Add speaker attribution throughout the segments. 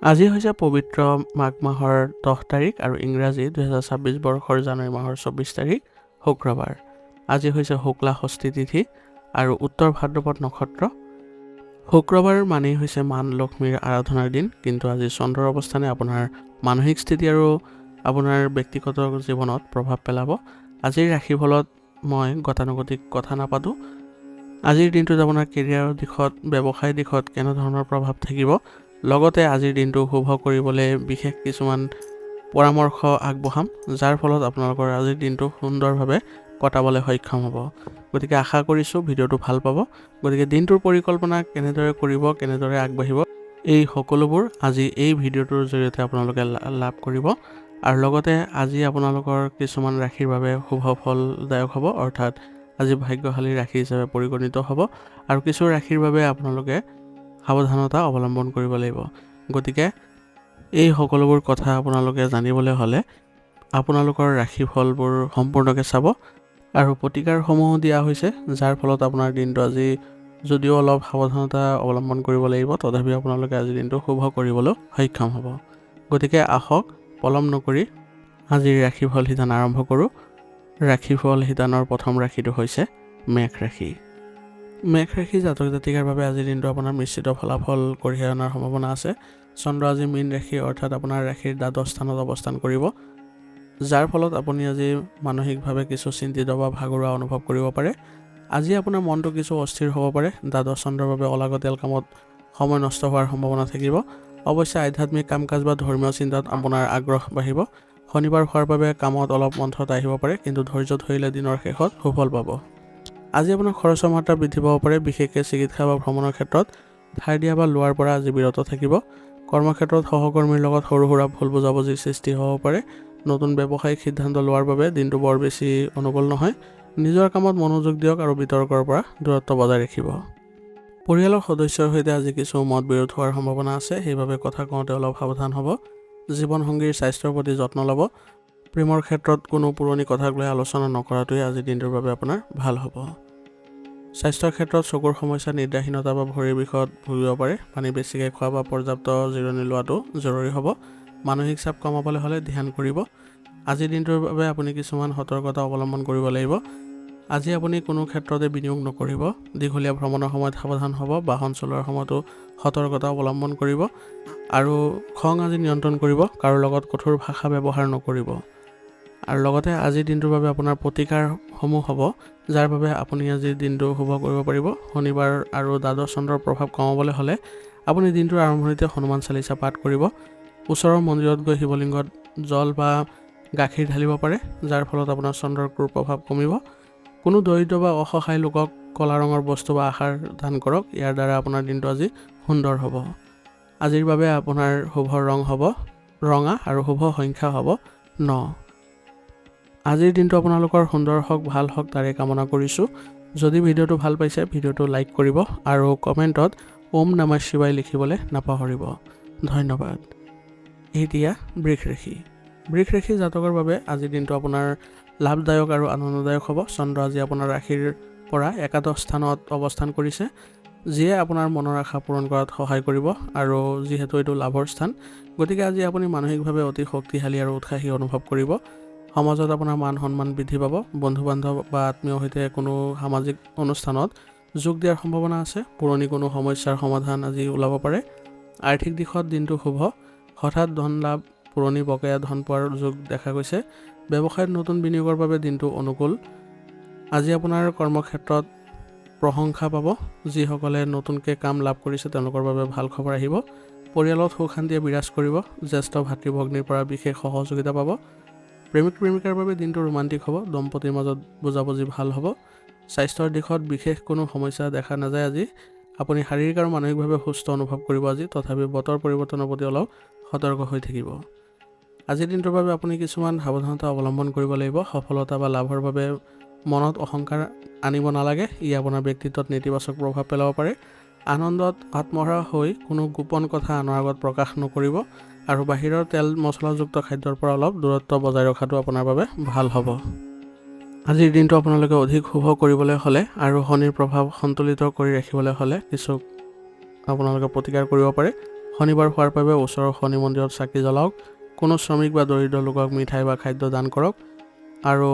Speaker 1: আজি হৈছে পবিত্ৰ মাঘ মাহৰ 10 তাৰিখ আৰু ইংৰাজী 2026 বৰ্ষৰ জানুৱাৰী মাহৰ 24 তাৰিখ শুক্ৰবাৰ। আজি হৈছে শুক্লা ষষ্ঠী তিথি আৰু উত্তৰ ভাদ্ৰপদ নক্ষত্ৰ। শুক্ৰবাৰ মানেই হৈছে মান লক্ষ্মীৰ আৰাধনাৰ দিন, কিন্তু আজি চন্দ্ৰৰ অৱস্থানে আপোনাৰ মানসিক স্থিতি আৰু আপোনাৰ ব্যক্তিগত জীৱনত প্ৰভাৱ পেলাব। আজিৰ ৰাশিফলত মই গতানুগতিক কথা নাপাতোঁ। আজিৰ দিনটোত আপোনাৰ কেৰিয়াৰৰ দিশত, ব্যৱসায় দিশত কেনেধৰণৰ প্ৰভাৱ থাকিব, লগতে আজিৰ দিনটো শুভ কৰিবলৈ বিশেষ কিছুমান পৰামৰ্শ আগবঢ়াম, যাৰ ফলত আপোনালোকৰ আজিৰ দিনটো সুন্দৰভাৱে কটাবলৈ সক্ষম হ'ব। গতিকে আশা কৰিছোঁ ভিডিঅ'টো ভাল পাব। গতিকে দিনটোৰ পৰিকল্পনা কেনেদৰে কৰিব, কেনেদৰে আগবাঢ়িব, এই সকলোবোৰ আজি এই ভিডিঅ'টোৰ জৰিয়তে আপোনালোকে লাভ কৰিব। আৰু লগতে আজি আপোনালোকৰ কিছুমান ৰাশিৰ বাবে শুভ ফলদায়ক হ'ব, অৰ্থাৎ আজি ভাগ্যশালী ৰাশি হিচাপে পৰিগণিত হ'ব, আৰু কিছু ৰাশিৰ বাবে আপোনালোকে সাৱধানতা অৱলম্বন কৰিব লাগিব। গতিকে এই সকলোবোৰ কথা আপোনালোকে জানিবলৈ হ'লে আপোনালোকৰ ৰাশিফলবোৰ সম্পূৰ্ণকৈ চাব। আৰু প্ৰতিকাৰসমূহো দিয়া হৈছে, যাৰ ফলত আপোনাৰ দিনটো আজি যদিও অলপ সাৱধানতা অৱলম্বন কৰিব লাগিব, তথাপিও আপোনালোকে আজিৰ দিনটো শুভ কৰিবলৈ সক্ষম হ'ব। গতিকে আহক পলম নকৰি আজিৰ ৰাশিফল শিতান আৰম্ভ কৰোঁ। ৰাশিফল শিতানৰ প্ৰথম ৰাশিটো হৈছে মেষ ৰাশি। মেষ ৰাশি জাতক জাতিকাৰ বাবে আজিৰ দিনটো আপোনাৰ মিশ্ৰিত ফলাফল কঢ়িয়াই অনাৰ সম্ভাৱনা আছে। চন্দ্ৰ আজি মীন ৰাশি অৰ্থাৎ আপোনাৰ ৰাশিৰ দ্বাদশ স্থানত অৱস্থান কৰিব, যাৰ ফলত আপুনি আজি মানসিকভাৱে কিছু চিন্তিত বা ভাগৰুৱা অনুভৱ কৰিব পাৰে। আজি আপোনাৰ মনটো কিছু অস্থিৰ হ'ব পাৰে। দ্বাদশ চন্দ্ৰৰ বাবে অলাগতিয়াল কামত সময় নষ্ট হোৱাৰ সম্ভাৱনা থাকিব। অৱশ্যে আধ্যাত্মিক কাম কাজ বা ধৰ্মীয় চিন্তাত আপোনাৰ আগ্ৰহ বাঢ়িব। শনিবাৰ হোৱাৰ বাবে কামত অলপ মন্থৰতা আহিব পাৰে, কিন্তু ধৈৰ্য ধৰিলে দিনৰ শেষত সুফল পাব। আজি আপোনাৰ খৰচৰ মাত্ৰা বৃদ্ধি পাব পাৰে, বিশেষকৈ চিকিৎসা বা ভ্ৰমণৰ ক্ষেত্ৰত ধাৰ দিয়া বা লোৱাৰ পৰা আজি বিৰত থাকিব। কৰ্মক্ষেত্ৰত সহকৰ্মীৰ লগত সৰু সুৰা ভুল বুজাবুজিৰ সৃষ্টি হ'ব পাৰে। নতুন ব্যৱসায়িক সিদ্ধান্ত লোৱাৰ বাবে দিনটো বৰ বেছি অনুকূল নহয়। নিজৰ কামত মনোযোগ দিয়ক আৰু বিতৰ্কৰ পৰা দূৰত্ব বজাই ৰাখিব। পৰিয়ালৰ সদস্যৰ সৈতে আজি কিছু মত বিৰোধ হোৱাৰ সম্ভাৱনা আছে, সেইবাবে কথা কওঁতে অলপ সাৱধান হ'ব। জীৱনসংগীৰ স্বাস্থ্যৰ প্ৰতি যত্ন ল'ব। প্ৰেমৰ ক্ষেত্ৰত কোনো পুৰণি কথাক লৈ আলোচনা নকৰাটোৱে আজিৰ দিনটোৰ বাবে আপোনাৰ ভাল হ'ব। স্বাস্থ্যৰ ক্ষেত্ৰত চকুৰ সমস্যা, নিদ্ৰাহীনতা বা ভৰিৰ বিষত ভুগিব পাৰে। পানী বেছিকৈ খোৱা বা পৰ্যাপ্ত জিৰণি লোৱাটো জৰুৰী হ'ব। মানসিক চাপ কমাবলৈ হ'লে ধ্যান কৰিব। আজিৰ দিনটোৰ বাবে আপুনি কিছুমান সতৰ্কতা অৱলম্বন কৰিব লাগিব। আজি আপুনি কোনো ক্ষেত্ৰতে বিনিয়োগ নকৰিব। দীঘলীয়া ভ্ৰমণৰ সময়ত সাৱধান হ'ব। বাহন চলোৱাৰ সময়তো সতৰ্কতা অৱলম্বন কৰিব আৰু খং আজি নিয়ন্ত্ৰণ কৰিব। কাৰো লগত কঠোৰ ভাষা ব্যৱহাৰ নকৰিব। আৰু লগতে আজিৰ দিনটোৰ বাবে আপোনাৰ প্ৰতিকাৰসমূহ হ'ব, যাৰ বাবে আপুনি আজিৰ দিনটো শুভ কৰিব পাৰিব। শনিবাৰ আৰু দ্বাদশ চন্দ্ৰৰ প্ৰভাৱ কমাবলৈ হ'লে আপুনি দিনটোৰ আৰম্ভণিতে হনুমান চালিচা পাঠ কৰিব। ওচৰৰ মন্দিৰত গৈ শিৱলিংগত জল বা গাখীৰ ঢালিব পাৰে, যাৰ ফলত আপোনাৰ চন্দ্ৰৰ কুপ্ৰভাৱ কমিব। কোনো দৰিদ্ৰ বা অসহায় লোকক ক'লা ৰঙৰ বস্তু বা আহাৰ দান কৰক। ইয়াৰ দ্বাৰা আপোনাৰ দিনটো আজি সুন্দৰ হ'ব। আজিৰ বাবে আপোনাৰ শুভ ৰং হ'ব ৰঙা আৰু শুভ সংখ্যা হ'ব 9। আজিৰ দিনটো আপোনালোকৰ সুন্দৰ হওক, ভাল হওক, তাৰে কামনা কৰিছোঁ। যদি ভিডিঅ'টো ভাল পাইছে, ভিডিঅ'টো লাইক কৰিব আৰু কমেণ্টত ওম নমঃ শিৱায় লিখিবলৈ নাপাহৰিব। ধন্যবাদ। এতিয়া বৃষ ৰাশি। বৃষ ৰাশি জাতকৰ বাবে আজিৰ দিনটো আপোনাৰ লাভদায়ক আৰু আনন্দদায়ক হ'ব। চন্দ্ৰ আজি আপোনাৰ ৰাশিৰ পৰা একাদশ স্থানত অৱস্থান কৰিছে, যিয়ে আপোনাৰ মনৰ আশা পূৰণ কৰাত সহায় কৰিব। আৰু যিহেতু এইটো লাভৰ স্থান, গতিকে আজি আপুনি মানসিকভাৱে অতি শক্তিশালী আৰু উৎসাহী অনুভৱ কৰিব। সমাজত আপোনাৰ মান সন্মান বৃদ্ধি পাব। বন্ধু বান্ধৱ বা আত্মীয়ৰ সৈতে কোনো সামাজিক অনুষ্ঠানত যোগ দিয়াৰ সম্ভাৱনা আছে। পুৰণি কোনো সমস্যাৰ সমাধান আজি ওলাব পাৰে। আৰ্থিক দিশত দিনটো শুভ। হঠাৎ ধন লাভ, পুৰণি বকেয়া ধন পোৱাৰ যোগ দেখা গৈছে। ব্যৱসায়ত নতুন বিনিয়োগৰ বাবে দিনটো অনুকূল। আজি আপোনাৰ কৰ্মক্ষেত্ৰত প্ৰশংসা পাব। যিসকলে নতুনকৈ কাম লাভ কৰিছে তেওঁলোকৰ বাবে ভাল খবৰ আহিব। পৰিয়ালত সুখ শান্তিয়ে বিৰাজ কৰিব। জ্যেষ্ঠ ভাতৃ ভগ্নীৰ পৰা বিশেষ সহযোগিতা পাব। প্ৰেমিক প্ৰেমিকাৰ বাবে দিনটো ৰোমান্টিক হ'ব। দম্পতিৰ মাজত বুজাবুজি ভাল হ'ব। স্বাস্থ্যৰ দিশত বিশেষ কোনো সমস্যা দেখা নাযায়। আজি আপুনি শাৰীৰিক আৰু মানসিকভাৱে সুস্থ অনুভৱ কৰিব। আজি তথাপি বতৰ পৰিৱৰ্তনৰ প্ৰতি অলপ সতৰ্ক হৈ থাকিব। আজিৰ দিনটোৰ বাবে আপুনি কিছুমান সাৱধানতা অৱলম্বন কৰিব লাগিব। সফলতা বা লাভৰ বাবে মনত অহংকাৰ আনিব নালাগে। ই আপোনাৰ ব্যক্তিত্বত নেতিবাচক প্ৰভাৱ পেলাব পাৰে। আনন্দত আত্মহাৰা হৈ কোনো গোপন কথা আনৰ আগত প্ৰকাশ নকৰিব। আৰু বাহিৰৰ তেল মছলাযুক্ত খাদ্যৰ পৰা অলপ দূৰত্ব বজাই ৰখাটো আপোনাৰ বাবে ভাল হ'ব। আজিৰ দিনটো আপোনালোকে অধিক শুভ কৰিবলৈ হ'লে আৰু শনিৰ প্ৰভাৱ সন্তুলিত কৰি ৰাখিবলৈ হ'লে কিছু আপোনালোকে প্ৰতিকাৰ কৰিব পাৰে। শনিবাৰ হোৱাৰ বাবে ওচৰৰ শনি মন্দিৰত চাকি জ্বলাওক। কোনো শ্ৰমিক বা দৰিদ্ৰ লোকক মিঠাই বা খাদ্য দান কৰক। আৰু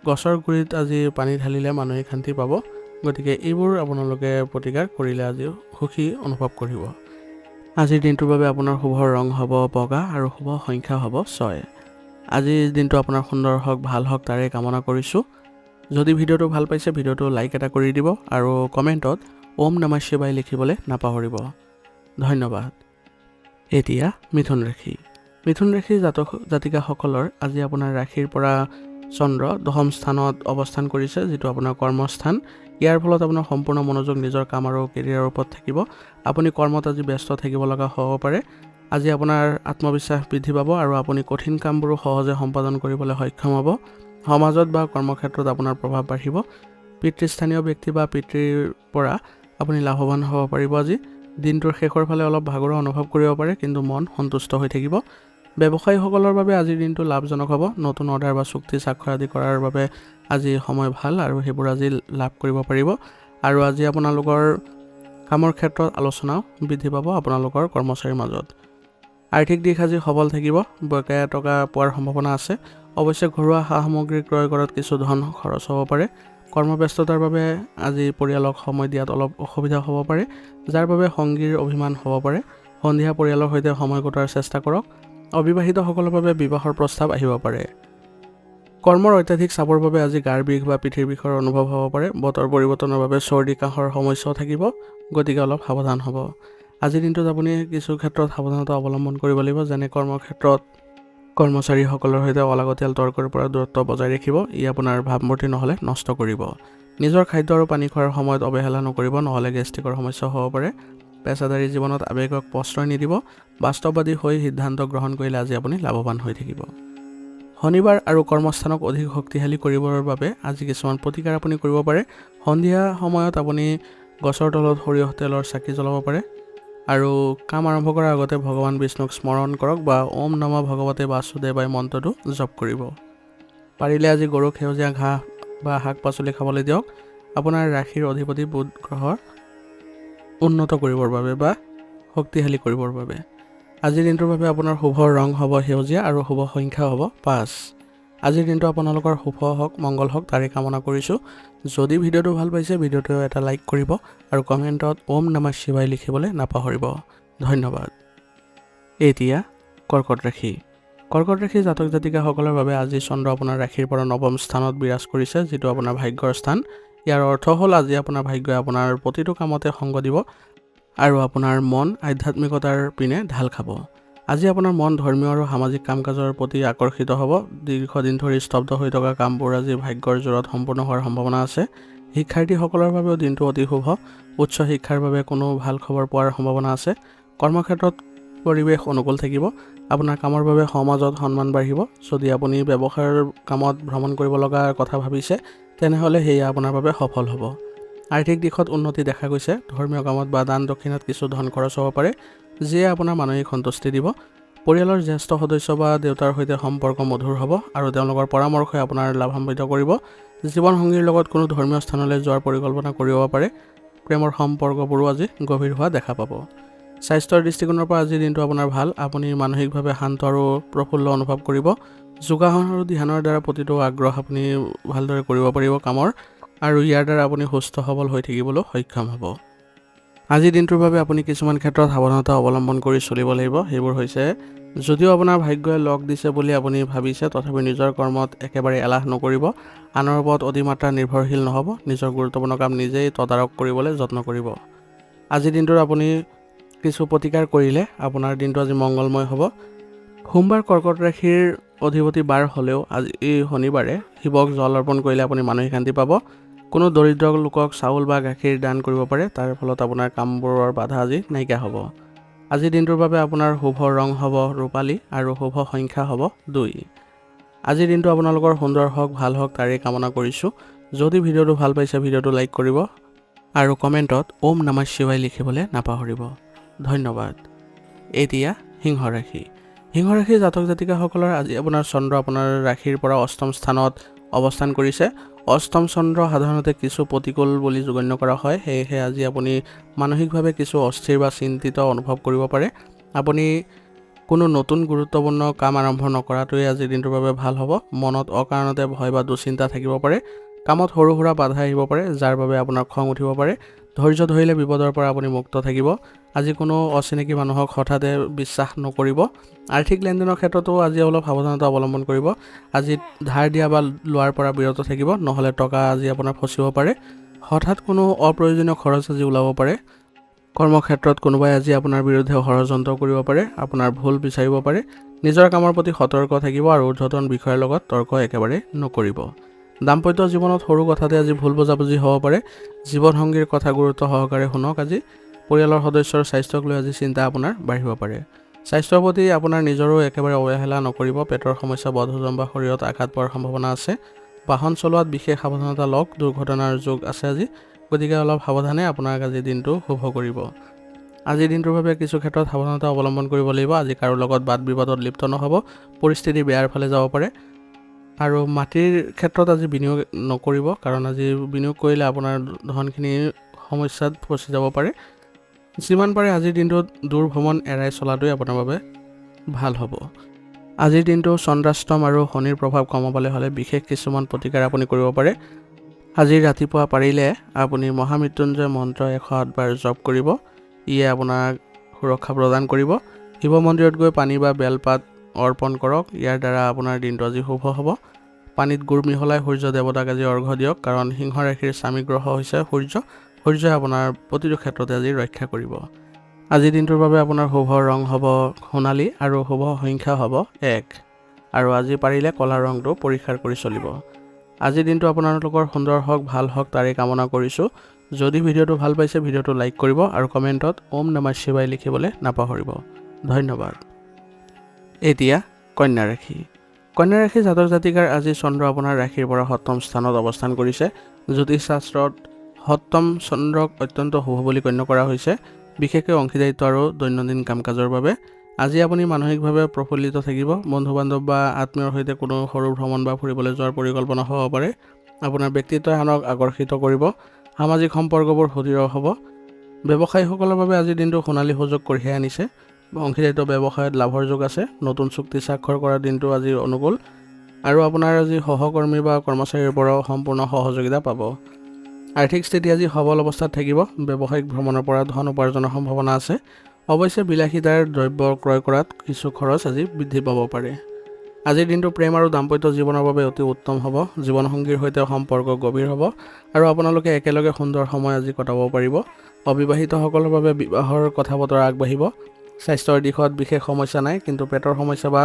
Speaker 1: গছৰ গুৰিত আজি পানী ঢালিলে মানসিক শান্তি পাব। গতিকে এইবোৰ আপোনালোকে প্ৰতিকাৰ কৰিলে আজি সুখী অনুভৱ কৰিব। আজিৰ দিনটোৰ বাবে আপোনাৰ শুভ ৰং হ'ব বগা আৰু শুভ সংখ্যা হ'ব 6। আজিৰ দিনটো আপোনাৰ সুন্দৰ হওক, ভাল হওক তাৰে কামনা কৰিছোঁ। যদি ভিডিঅ'টো ভাল পাইছে ভিডিঅ'টো লাইক এটা কৰি দিব আৰু কমেণ্টত ওম নমঃ শিৱায় লিখিবলৈ নাপাহৰিব। ধন্যবাদ। এতিয়া মিথুন ৰাশি। মিথুন ৰাশিৰ জাতিকাসকলৰ আজি আপোনাৰ ৰাশিৰ পৰা চন্দ্ৰ দশম স্থানত অৱস্থান কৰিছে, যিটো আপোনাৰ কৰ্মস্থান। ইয়াৰ ফলত আপোনাৰ সম্পূৰ্ণ মনোযোগ নিজৰ কাম আৰু কেৰিয়াৰৰ ওপৰত থাকিব। আপুনি কৰ্মত আজি ব্যস্ত থাকিব লগা হ'ব পাৰে। আজি আপোনাৰ আত্মবিশ্বাস বৃদ্ধি পাব আৰু আপুনি কঠিন কামবোৰো সহজে সম্পাদন কৰিবলৈ সক্ষম হ'ব। সমাজত বা কৰ্মক্ষেত্ৰত আপোনাৰ প্ৰভাৱ বাঢ়িব। পিতৃস্থানীয় ব্যক্তি বা পিতৃৰ পৰা আপুনি লাভৱান হ'ব পাৰিব। আজি দিনটোৰ শেষৰ ফালে অলপ ভাগৰুৱা অনুভৱ কৰিব পাৰে, কিন্তু মন সন্তুষ্ট হৈ থাকিব। ব্যৱসায়ীসকলৰ বাবে আজিৰ দিনটো লাভজনক হ'ব। নতুন অৰ্ডাৰ বা চুক্তি স্বাক্ষৰ আদি কৰাৰ বাবে আজি সময় ভাল আৰু সেইবোৰ আজি লাভ কৰিব পাৰিব। আৰু আজি আপোনালোকৰ কামৰ ক্ষেত্ৰত আলোচনাও বৃদ্ধি পাব আপোনালোকৰ কৰ্মচাৰীৰ মাজত। আৰ্থিক দিশ আজি সবল থাকিব। বকেয়া টকা পোৱাৰ সম্ভাৱনা আছে। অৱশ্যে ঘৰুৱা সা সামগ্ৰী ক্ৰয় কৰাত কিছু ধন খৰচ হ'ব পাৰে। কৰ্মব্যস্ততাৰ বাবে আজি পৰিয়ালক সময় দিয়াত অলপ অসুবিধা হ'ব পাৰে, যাৰ বাবে সংগীৰ অভিমান হ'ব পাৰে। সন্ধিয়া পৰিয়ালৰ সৈতে সময় কটোৱাৰ চেষ্টা কৰক। অবিবাহিতসকলৰ বাবে বিবাহৰ প্ৰস্তাৱ আহিব পাৰে। কৰ্মৰ অত্যাধিক চাপৰ বাবে আজি গাৰ বিষ বা পিঠিৰ বিষৰ অনুভৱ হ'ব পাৰে। বতৰ পৰিৱৰ্তনৰ বাবে চৰ্দি কাহৰ সমস্যাও থাকিব, গতিকে অলপ সাৱধান হ'ব। আজিৰ দিনটোত আপুনি কিছু ক্ষেত্ৰত সাৱধানতা অৱলম্বন কৰিব লাগিব, যেনে কৰ্মক্ষেত্ৰত কৰ্মচাৰীসকলৰ সৈতে অলাগতিয়াল তৰ্কৰ পৰা দূৰত্ব বজাই ৰাখিব। ই আপোনাৰ ভাৱমূৰ্তি নহ'লে নষ্ট কৰিব। নিজৰ খাদ্য আৰু পানী খোৱাৰ সময়ত অৱহেলা নকৰিব, নহ'লে গেষ্ট্ৰিকৰ সমস্যা হ'ব পাৰে। পেছাদাৰী জীৱনত আৱেগক প্ৰশ্ৰয় নিদিব। বাস্তৱবাদী হৈ সিদ্ধান্ত গ্ৰহণ কৰিলে আজি আপুনি লাভৱান হৈ থাকিব। শনিবাৰ আৰু কৰ্মস্থানক অধিক শক্তিশালী কৰিবৰ বাবে আজি কিছুমান প্ৰতিকাৰ আপুনি কৰিব পাৰে। সন্ধিয়া সময়ত আপুনি গছৰ তলত সৰিয়হ তেলৰ চাকি জ্বলাব পাৰে। আৰু কাম আৰম্ভ কৰাৰ আগতে ভগৱান বিষ্ণুক স্মৰণ কৰক বা ওম নমঃ ভগৱতে বাসুদেৱায় মন্ত্ৰটো জপ কৰিব। পাৰিলে আজি গৰুক সেউজীয়া ঘাঁহ বা শাক পাচলি খাবলৈ দিয়ক। আপোনাৰ ৰাশিৰ অধিপতি বুধ গ্ৰহৰ উন্নত কৰিবৰ বাবে বা শক্তিশালী কৰিবৰ বাবে। আজিৰ দিনটোৰ বাবে আপোনাৰ শুভ ৰং হ'ব সেউজীয়া আৰু শুভ সংখ্যা হ'ব 5। আজিৰ দিনটো আপোনালোকৰ শুভ হওক, মংগল হওক তাৰে কামনা কৰিছোঁ। যদি ভিডিঅ'টো ভাল পাইছে ভিডিঅ'টো এটা লাইক কৰিব আৰু কমেণ্টত ওম নমঃ শিৱায় লিখিবলৈ নাপাহৰিব। ধন্যবাদ। এতিয়া কৰ্কট ৰাশি। কৰ্কট ৰাশিৰ জাতক জাতিকাসকলৰ বাবে আজি চন্দ্ৰ আপোনাৰ ৰাশিৰ পৰা নৱম স্থানত বিৰাজ কৰিছে, যিটো আপোনাৰ ভাগ্যৰ স্থান। ইয়াৰ অৰ্থ হ'ল আজি আপোনাৰ ভাগ্যই আপোনাৰ প্ৰতিটো কামতে সংগ দিব আৰু আপোনাৰ মন আধ্যাত্মিকতাৰ পিনে ঢাল খাব। আজি আপোনাৰ মন ধৰ্মীয় আৰু সামাজিক কাম কাজৰ প্ৰতি আকৰ্ষিত হ'ব। দীৰ্ঘদিন ধৰি স্তব্ধ হৈ থকা কামবোৰ আজি ভাগ্যৰ জোৰত সম্পূৰ্ণ হোৱাৰ সম্ভাৱনা আছে। শিক্ষাৰ্থীসকলৰ বাবেও দিনটো অতি শুভ। উচ্চ শিক্ষাৰ বাবে কোনো ভাল খবৰ পোৱাৰ সম্ভাৱনা আছে। কৰ্মক্ষেত্ৰত পৰিৱেশ অনুকূল থাকিব। আপোনাৰ কামৰ বাবে সমাজত সন্মান বাঢ়িব। যদি আপুনি ব্যৱসায়ৰ কামত ভ্ৰমণ কৰিব লগা কথা ভাবিছে, তেনেহ'লে সেয়া আপোনাৰ বাবে সফল হ'ব। আৰ্থিক দিশত উন্নতি দেখা গৈছে। ধৰ্মীয় কামত বা দান দক্ষিণাত কিছু ধন খৰচ হ'ব পাৰে, যিয়ে আপোনাৰ মানসিক সন্তুষ্টি দিব। পৰিয়ালৰ জ্যেষ্ঠ সদস্য বা দেউতাৰ সৈতে সম্পৰ্ক মধুৰ হ'ব আৰু তেওঁলোকৰ পৰামৰ্শই আপোনাৰ লাভান্বিত কৰিব। জীৱনসংগীৰ লগত কোনো ধৰ্মীয় স্থানলৈ যোৱাৰ পৰিকল্পনা কৰিব পাৰে। প্ৰেমৰ সম্পৰ্কবোৰো আজি গভীৰ হোৱা দেখা পাব। স্বাস্থ্যৰ দৃষ্টিকোণৰ পৰা আজিৰ দিনটো আপোনাৰ ভাল। আপুনি মানসিকভাৱে শান্ত আৰু প্ৰফুল্ল অনুভৱ কৰিব। যোগাসন আৰু ধ্যানৰ দ্বাৰা প্ৰতিটো আগ্ৰহ আপুনি ভালদৰে কৰিব পাৰিব কামৰ, আৰু ইয়াৰ দ্বাৰা আপুনি সুস্থ সবল হৈ থাকিবলৈ সক্ষম হ'ব। আজিৰ দিনটোৰ বাবে আপুনি কিছুমান ক্ষেত্ৰত সাৱধানতা অৱলম্বন কৰি চলিব লাগিব। সেইবোৰ হৈছে, যদিও আপোনাৰ ভাগ্যই লগ দিছে বুলি আপুনি ভাবিছে, তথাপি নিজৰ কৰ্মত একেবাৰে এলাহ নকৰিব। আনৰ ওপৰত অতিমাত্ৰা নিৰ্ভৰশীল নহ'ব। নিজৰ গুৰুত্বপূৰ্ণ কাম নিজেই তদাৰক কৰিবলৈ যত্ন কৰিব। আজিৰ দিনটোত আপুনি কিছু প্ৰতিকাৰ কৰিলে আপোনাৰ দিনটো আজি মংগলময় হ'ব। সোমবাৰ কৰ্কট ৰাশিৰ অধিপতি বাৰ হ'লেও আজি শনিবাৰে শিৱক জল অৰ্পণ কৰিলে আপুনি মানসিক শান্তি পাব। কোনো দৰিদ্ৰ লোকক চাউল বা গাখীৰ দান কৰিব পাৰে। তাৰ ফলত আপোনাৰ কামবোৰৰ বাধা আজি নাইকিয়া হ'ব। আজিৰ দিনটোৰ বাবে আপোনাৰ শুভ ৰং হ'ব ৰূপালী আৰু শুভ সংখ্যা হ'ব 2। আজিৰ দিনটো আপোনালোকৰ সুন্দৰ হওক, ভাল হওক তাৰে কামনা কৰিছোঁ। যদি ভিডিঅ'টো ভাল পাইছে ভিডিঅ'টো লাইক কৰিব আৰু কমেণ্টত ওম নমঃ শিৱায় লিখিবলৈ নাপাহৰিব। ধন্যবাদ। এতিয়া সিংহ ৰাশি। সিংহ ৰাশিৰ জাতক জাতিকাসকলৰ আজি আপোনাৰ চন্দ্ৰ আপোনাৰ ৰাশিৰ পৰা অষ্টম স্থানত অৱস্থান কৰিছে। অষ্টম চন্দ্ৰ সাধাৰণতে কিছু প্ৰতিকূল বুলি গণ্য কৰা হয়। সেয়েহে আজি আপুনি মানসিকভাৱে কিছু অস্থিৰ বা চিন্তিত অনুভৱ কৰিব পাৰে। আপুনি কোনো নতুন গুৰুত্বপূৰ্ণ কাম আৰম্ভ নকৰাটোৱে আজিৰ দিনটোৰ বাবে ভাল হ'ব। মনত অকাৰণতে ভয় বা দুশ্চিন্তা থাকিব পাৰে। কামত সৰু সুৰা বাধা আহিব পাৰে, যাৰ বাবে আপোনাৰ খং উঠিব পাৰে। ধৈৰ্য ধৰিলে বিপদৰ পৰা আপুনি মুক্ত থাকিব। আজি কোনো অচিনাকি মানুহক হঠাতে বিশ্বাস নকৰিব। আৰ্থিক লেনদেনৰ ক্ষেত্ৰতো আজি অলপ সাৱধানতা অৱলম্বন কৰিব। আজি ধাৰ দিয়া বা লোৱাৰ পৰা বিৰত থাকিব, নহ'লে টকা আজি আপোনাৰ ফচিব পাৰে। হঠাৎ কোনো অপ্ৰয়োজনীয় খৰচ আজি ওলাব পাৰে। কৰ্মক্ষেত্ৰত কোনোবাই আজি আপোনাৰ বিৰুদ্ধে ষড়যন্ত্ৰ কৰিব পাৰে, আপোনাৰ ভুল বিচাৰিব পাৰে। নিজৰ কামৰ প্ৰতি সতৰ্ক থাকিব আৰু ঊৰ্ধ্বতন বিষয়াৰ লগত তৰ্ক একেবাৰে নকৰিব। দাম্পত্য জীৱনত সৰু কথাতে আজি ভুল বুজাবুজি হ'ব পাৰে। জীৱনসংগীৰ কথা গুৰুত্ব সহকাৰে শুনক। আজি পৰিয়ালৰ সদস্যৰ স্বাস্থ্যক লৈ আজি চিন্তা আপোনাৰ বাঢ়িব পাৰে। স্বাস্থ্যৰ প্ৰতি আপোনাৰ নিজৰো একেবাৰে অৱহেলা নকৰিব। পেটৰ সমস্যা, বদহজম বা শৰীৰত আঘাত পোৱাৰ সম্ভাৱনা আছে। বাহন চলোৱাত বিশেষ সাৱধানতা লওক। দুৰ্ঘটনাৰ যোগ আছে আজি, গতিকে অলপ সাৱধানে আপোনাক আজিৰ দিনটো শুভ কৰিব। আজিৰ দিনটোৰ বাবে কিছু ক্ষেত্ৰত সাৱধানতা অৱলম্বন কৰিব লাগিব। আজি কাৰো লগত বাদ বিবাদত লিপ্ত নহ'ব। পৰিস্থিতি বেয়াৰ ফালে যাব পাৰে। আৰু মাটিৰ ক্ষেত্ৰত আজি বিনিয়োগ নকৰিব, কাৰণ আজি বিনিয়োগ কৰিলে আপোনাৰ ধনখিনি সমস্যাত ফচি যাব পাৰে। যিমান পাৰে আজিৰ দিনটোত দূৰ ভ্ৰমণ এৰাই চলাটোৱে আপোনাৰ বাবে ভাল হ'ব। আজিৰ দিনটো চন্দ্ৰাষ্টম আৰু শনিৰ প্ৰভাৱ কমাবলৈ হ'লে বিশেষ কিছুমান প্ৰতিকাৰ আপুনি কৰিব পাৰে। আজি ৰাতিপুৱা পাৰিলে আপুনি মহামৃত্যুঞ্জয় মন্ত্ৰ 108 বাৰ জপ কৰিব। ইয়ে আপোনাক সুৰক্ষা প্ৰদান কৰিব। শিৱ মন্দিৰত গৈ পানী বা বেলপাত অৰ্পণ কৰক। ইয়াৰ দ্বাৰা আপোনাৰ দিনটো আজি শুভ হ'ব। পানীত গুৰ মিহলাই সূৰ্য দেৱতাক আজি অৰ্ঘ্য দিয়ক, কাৰণ সিংহ ৰাশিৰ স্বামী গ্ৰহ হৈছে সূৰ্য। সূৰ্যই আপোনাৰ প্ৰতিটো ক্ষেত্ৰতে আজি ৰক্ষা কৰিব। আজিৰ দিনটোৰ বাবে আপোনাৰ শুভ ৰং হ'ব সোণালী আৰু শুভ সংখ্যা হ'ব 1। আৰু আজি পাৰিলে ক'লা ৰংটো পৰিষ্কাৰ কৰি চলিব। আজিৰ দিনটো আপোনালোকৰ সুন্দৰ হওক, ভাল হওক তাৰে কামনা কৰিছোঁ। যদি ভিডিঅ'টো ভাল পাইছে, ভিডিঅ'টো লাইক কৰিব আৰু কমেণ্টত ওম নমঃ শিৱায় লিখিবলৈ নাপাহৰিব। ধন্যবাদ। এতিয়া কন্যা ৰাশি। কন্যা ৰাশি জাতক জাতিকাৰ আজি চন্দ্ৰ আপোনাৰ ৰাশিৰ পৰা 7ম স্থানত অৱস্থান কৰিছে। জ্যোতিষ শাস্ত্ৰত 7ম চন্দ্ৰক অত্যন্ত শুভ বুলি গণ্য কৰা হৈছে, বিশেষকৈ অংশীদাৰিত্ব আৰু দৈনন্দিন কাম কাজৰ বাবে। আজি আপুনি মানসিকভাৱে প্ৰফুল্লিত থাকিব। বন্ধু বান্ধৱ বা আত্মীয়ৰ সৈতে কোনো সৰু ভ্ৰমণ বা ফুৰিবলৈ যোৱাৰ পৰিকল্পনা হ'ব পাৰে। আপোনাৰ ব্যক্তিত্বই আনক আকৰ্ষিত কৰিব। সামাজিক সম্পৰ্কবোৰ সুদৃঢ় হ'ব। ব্যৱসায়ীসকলৰ বাবে আজিৰ দিনটো সোণালী সুযোগ কঢ়িয়াই আনিছে। অংশীদাৰিত্ব ব্যৱসায়ত লাভৰ যোগ আছে। নতুন চুক্তি স্বাক্ষৰ কৰাৰ দিনটো আজি অনুকূল। আৰু আপোনাৰ আজি সহকৰ্মী বা কৰ্মচাৰীৰ পৰাও সম্পূৰ্ণ সহযোগিতা পাব। আৰ্থিক স্থিতি আজি সবল অৱস্থাত থাকিব। ব্যৱসায়িক ভ্ৰমণৰ পৰা ধন উপাৰ্জনৰ সম্ভাৱনা আছে। অৱশ্যে বিলাসিতাৰ দ্ৰব্য ক্ৰয় কৰাত কিছু খৰচ আজি বৃদ্ধি পাব পাৰে। আজিৰ দিনটো প্ৰেম আৰু দাম্পত্য জীৱনৰ বাবে অতি উত্তম হ'ব। জীৱনসংগীৰ সৈতে সম্পৰ্ক গভীৰ হ'ব আৰু আপোনালোকে একেলগে সুন্দৰ সময় আজি কটাব পাৰিব। অবিবাহিতসকলৰ বাবে বিবাহৰ কথা বতৰা আগবাঢ়িব। স্বাস্থ্যৰ দিশত বিশেষ সমস্যা নাই, কিন্তু পেটৰ সমস্যা বা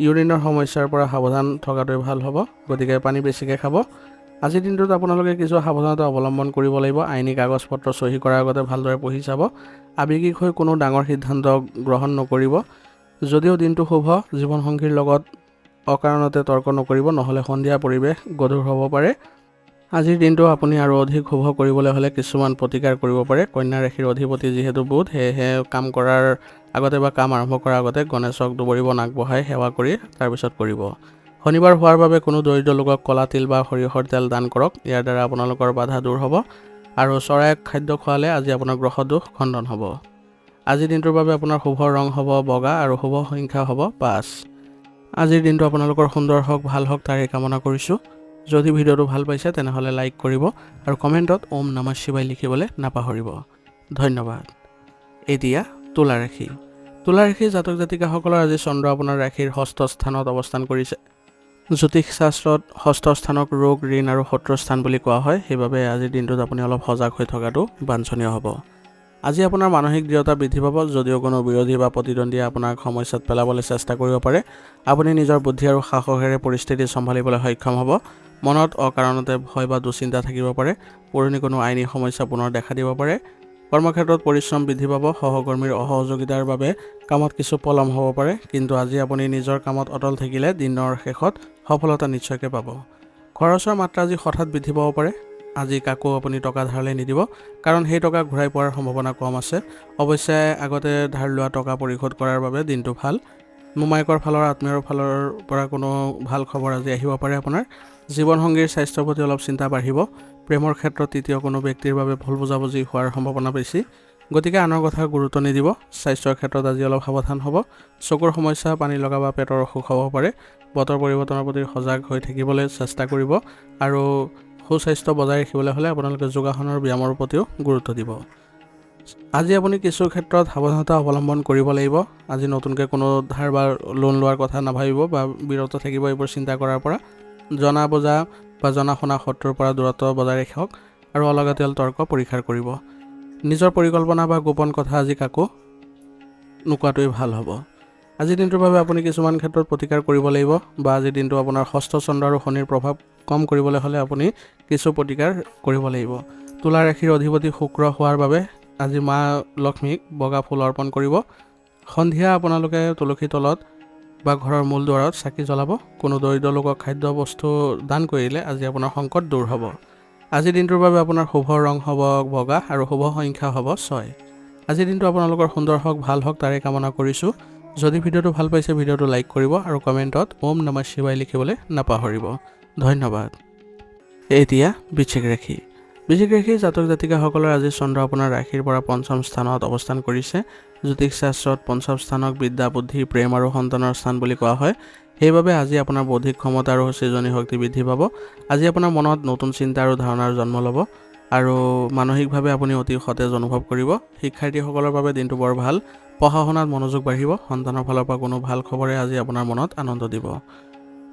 Speaker 1: ইউৰিনৰ সমস্যাৰ পৰা সাৱধান থকাটোৱে ভাল হ'ব, গতিকে পানী বেছিকৈ খাব। আজিৰ দিনটোত আপোনালোকে কিছু সাৱধানতা অৱলম্বন কৰিব লাগিব। আইনী কাগজ পত্ৰ চহী কৰাৰ আগতে ভালদৰে পঢ়ি চাব। আৱেগিক হৈ কোনো ডাঙৰ সিদ্ধান্ত গ্ৰহণ নকৰিব। যদিও দিনটো শুভ, জীৱনসংগীৰ লগত অকাৰণতে তৰ্ক নকৰিব, নহ'লে সন্ধিয়া পৰিৱেশ গধুৰ হ'ব পাৰে। আজিৰ দিনটো আপুনি আৰু অধিক শুভ কৰিবলৈ হ'লে কিছুমান প্ৰতিকাৰ কৰিব পাৰে। কন্যা ৰাশিৰ অধিপতি যিহেতু বুধ, সেয়েহে কাম কৰাৰ আগতে বা কাম আৰম্ভ কৰাৰ আগতে গণেশক দুবৰি বন আগবঢ়াই সেৱা কৰি তাৰপিছত কৰিব। শনিবাৰ হোৱাৰ বাবে কোনো দৰিদ্ৰ লোকক ক'লা তিল বা সৰিয়হৰ তেল দান কৰক। ইয়াৰ দ্বাৰা আপোনালোকৰ বাধা দূৰ হ'ব। আৰু চৰাইক খাদ্য খোৱালে আজি আপোনাৰ গ্ৰহ দোষ খণ্ডন হ'ব। আজিৰ দিনটোৰ বাবে আপোনাৰ শুভ ৰং হ'ব বগা আৰু শুভ সংখ্যা হ'ব 5। আজিৰ দিনটো আপোনালোকৰ সুন্দৰ হওক, ভাল হওক তাৰে কামনা কৰিছোঁ। যদি ভিডিঅ'টো ভাল পাইছে তেনেহ'লে লাইক কৰিব আৰু কমেণ্টত ওম নমঃ শিৱায় লিখিবলৈ নাপাহৰিব। ধন্যবাদ। এতিয়া তুলা ৰাশি। তুলা ৰাশিৰ জাতক জাতিকাসকলৰ আজি চন্দ্ৰ আপোনাৰ ৰাশিৰ 6ষ্ঠ স্থানত অৱস্থান কৰিছে। জ্যোতিষ শাস্ত্ৰত 6ষ্ঠ স্থানক ৰোগ, ঋণ আৰু শত্ৰুৰ স্থান বুলি কোৱা হয়। সেইবাবে আজিৰ দিনটোত আপুনি অলপ সজাগ হৈ থকাটো বাঞ্ছনীয় হ'ব। আজি আপোনাৰ মানসিক দৃঢ়তা বৃদ্ধি পাব। যদিও কোনো বিৰোধী বা প্ৰতিদ্বন্দ্বীয়ে আপোনাক সমস্যাত পেলাবলৈ চেষ্টা কৰিব পাৰে, আপুনি নিজৰ বুদ্ধি আৰু সাহসেৰে পৰিস্থিতি চম্ভালিবলৈ সক্ষম হ'ব। মনত অকাৰণতে ভয় বা দুশ্চিন্তা থাকিব পাৰে। পুৰণি কোনো আইনী সমস্যা পুনৰ দেখা দিব পাৰে। কৰ্মক্ষেত্ৰত পৰিশ্ৰম বৃদ্ধি পাব। সহকৰ্মীৰ অসহযোগিতাৰ বাবে কামত কিছু পলম হ'ব পাৰে, কিন্তু আজি আপুনি নিজৰ কামত অটল থাকিলে দিনৰ শেষত সফলতা নিশ্চয়কৈ পাব। খৰচৰ মাত্ৰা আজি হঠাৎ বৃদ্ধি পাব পাৰে। আজি কাকো আপুনি টকা ধাৰলৈ নিদিব, কাৰণ সেই টকা ঘূৰাই পোৱাৰ সম্ভাৱনা কম আছে। অৱশ্যে আগতে ধাৰ লোৱা টকা পৰিশোধ কৰাৰ বাবে দিনটো ভাল। মোমায়েকৰ ফালৰ আত্মীয়ৰ ফালৰ পৰা কোনো ভাল খবৰ আজি আহিব পাৰে আপোনাৰ। জীৱনসংগীৰ স্বাস্থ্যৰ প্ৰতি অলপ চিন্তা বাঢ়িব। প্ৰেমৰ ক্ষেত্ৰত তৃতীয় কোনো ব্যক্তিৰ বাবে ভুল বুজাবুজি হোৱাৰ সম্ভাৱনা বেছি। গতিকে আনৰ কথা গুৰুত্ব নিদিব। স্বাস্থ্যৰ ক্ষেত্ৰত আজি অলপ সাৱধান হ'ব। চকুৰ সমস্যা, পানী লগা বা পেটৰ অসুখ হ'ব পাৰে। বতৰ পৰিৱৰ্তনৰ প্ৰতি সজাগ হৈ থাকিবলৈ চেষ্টা কৰিব আৰু সুস্বাস্থ্য বজাই ৰাখিবলৈ হ'লে আপোনালোকে যোগাসনৰ ব্যায়ামৰ প্ৰতিও গুৰুত্ব দিব। আজি আপুনি কিছু ক্ষেত্ৰত সাৱধানতা অৱলম্বন কৰিব লাগিব। আজি নতুনকৈ কোনো ধাৰ বা লোন লোৱাৰ কথা নাভাবিব বা বিৰত থাকিব এইবোৰ চিন্তা কৰাৰ পৰা। জনা বুজা বা জনা শুনা শত্ৰুৰ পৰা দূৰত্ব বজাই ৰাখক আৰু অলাগতিয়াল তৰ্ক পৰিহাৰ কৰিব। নিজৰ পৰিকল্পনা বা গোপন কথা আজি কাকো নোকোৱাটোৱেই ভাল হ'ব। আজিৰ দিনটোৰ বাবে আপুনি কিছুমান ক্ষেত্ৰত প্ৰতিকাৰ কৰিব লাগিব বা আজিৰ দিনটো আপোনাৰ ষষ্ঠ চন্দ্ৰ আৰু শনিৰ প্ৰভাৱ কম কৰিবলৈ হ'লে আপুনি কিছু প্ৰতিকাৰ কৰিব লাগিব। তুলা ৰাশিৰ অধিপতি শুক্ৰ হোৱাৰ বাবে আজি মা লক্ষ্মীক বগা ফুল অৰ্পণ কৰিব। সন্ধিয়া আপোনালোকে তুলসী তলত বা ঘৰৰ মূল দুৱাৰত চাকি জ্বলাব। কোনো দৰিদ্ৰ লোকক খাদ্য বস্তু দান কৰিলে আজি আপোনাৰ সংকট দূৰ হ'ব। আজিৰ দিনটোৰ বাবে আপোনাৰ শুভ ৰং হ'ব বগা আৰু শুভ সংখ্যা হ'ব 6। আজিৰ দিনটো আপোনালোকৰ সুন্দৰ হওক, ভাল হওক তাৰে কামনা কৰিছোঁ। যদি ভিডিঅ'টো ভাল পাইছে ভিডিঅ'টো লাইক কৰিব আৰু কমেণ্টত ওম নমঃ শিৱায় লিখিবলৈ নাপাহৰিব। ধন্যবাদ। এতিয়া বৃশ্চিক ৰাশি। বৃশ্চিক ৰাশিৰ জাতক জাতিকাসকলৰ আজি চন্দ্ৰ আপোনাৰ ৰাশিৰ পৰা পঞ্চম স্থানত অৱস্থান কৰিছে। জ্যোতিষ শাস্ত্ৰত পঞ্চম স্থানক বিদ্যা, বুদ্ধি, প্ৰেম আৰু সন্তানৰ স্থান বুলি কোৱা হয়। সেইবাবে আজি আপোনাৰ বৌদ্ধিক ক্ষমতা আৰু সৃজনী শক্তি বৃদ্ধি পাব। আজি আপোনাৰ মনত নতুন চিন্তা আৰু ধাৰণাৰ জন্ম ল'ব আৰু মানসিকভাৱে আপুনি অতি সতেজ অনুভৱ কৰিব। শিক্ষাৰ্থীসকলৰ বাবে দিনটো বৰ ভাল। পঢ়া শুনাত মনোযোগ বাঢ়িব। সন্তানৰ ফালৰ পৰা কোনো ভাল খবৰে আজি আপোনাৰ মনত আনন্দ দিব।